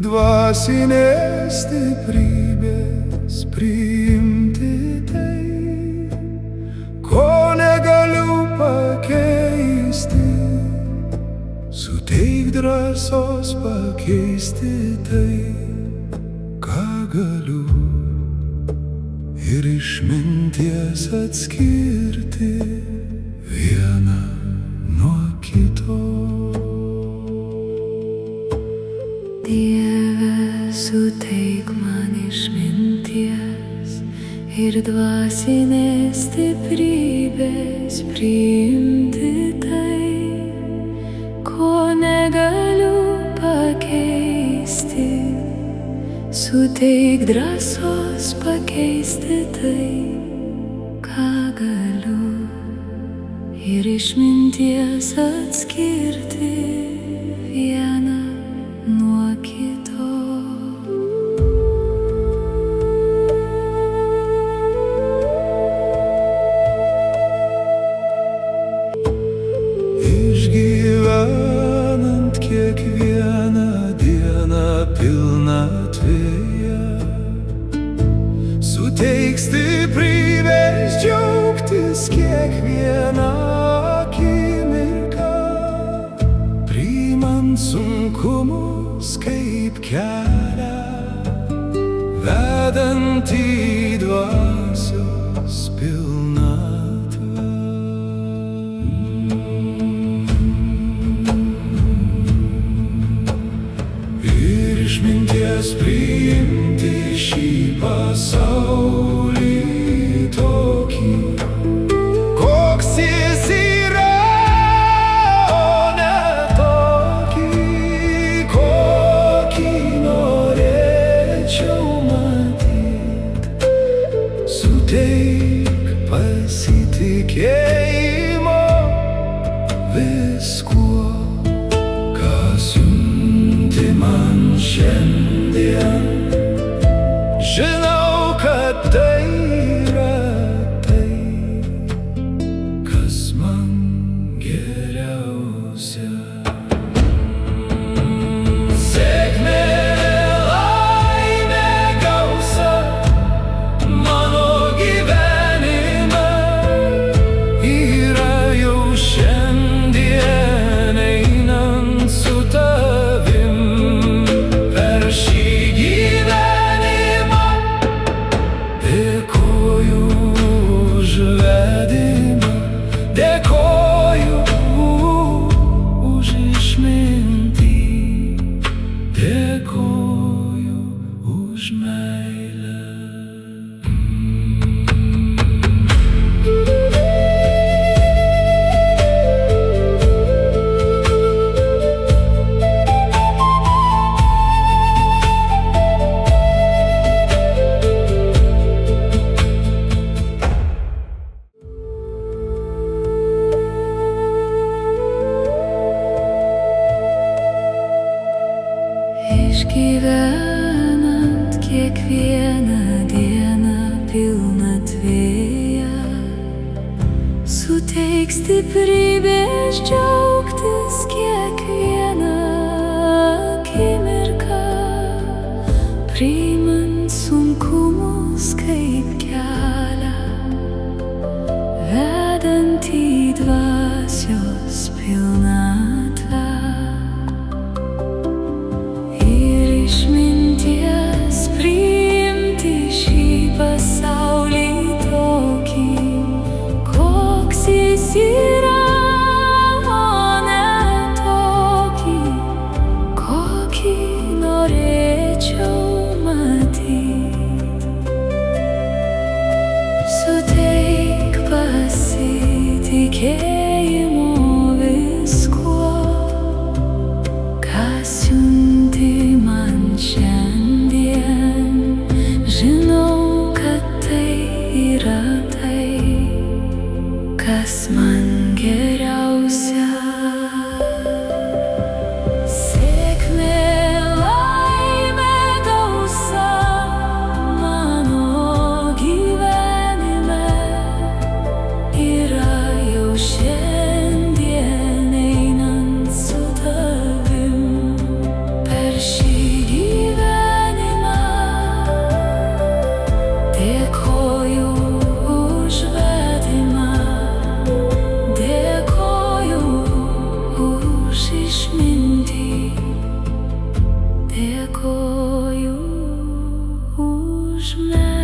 dvasinės stiprybės priimti tai, ko negaliu pakeisti. Suteik drąsos pakeisti tai, ką galiu, ir išminties atskirti vieną nuo kito. Dieve, suteik man išminties ir dvasinės stiprybės priimti tai, ko negaliu pakeisti. Suteik drąsos pakeisti tai, ką galiu, ir išminties atskirti vieną nuo kito. Išgyvenant kiekvieną dieną pilnatvėje, suteik stiprybės džiaugtis kiekvieną akimirką, priimant sunkumus kaip kelią, vedant į dvasios pilnatvę. Ir išminties priimti šį pasaulį tokį, koks jis yra, o ne tokį, kokį norėčiau matyt. Suteik pasitikėjimo viskuo, ką siunti man šiandien. Žinau, kad tai yra tai, kas man geriausia. Sėkmė, laimė, gausa mano gyvenime yra jau šiandien, einant su tavim per šį gyvenimą. Dėkoju už vedimą, dėkoju už išmintį, dėkoju už meilę. Išgyvenant kiekvieną dieną pilnatvėje, suteik stiprybės džiaugtis kiekvieną akimirką, priimant sunkumus kaip kelią, vedant į dvasios pilnatvę. Išminties priimti šį pasaulį tokį, koks jis yra, o ne tokį, kokį norėčiau matyt. Suteik pasitikėjimo viskuo, ką siunti man šiandien. Žinau, kad tai yra tai, kas man geriausia. Sėkmė, laimė, gausa mano gyvenime yra jau šiandien, einant su tavim per šį gyvenimą. Dėkoju už vedimą, dėkoju už išmintį, dėkoju už meilę.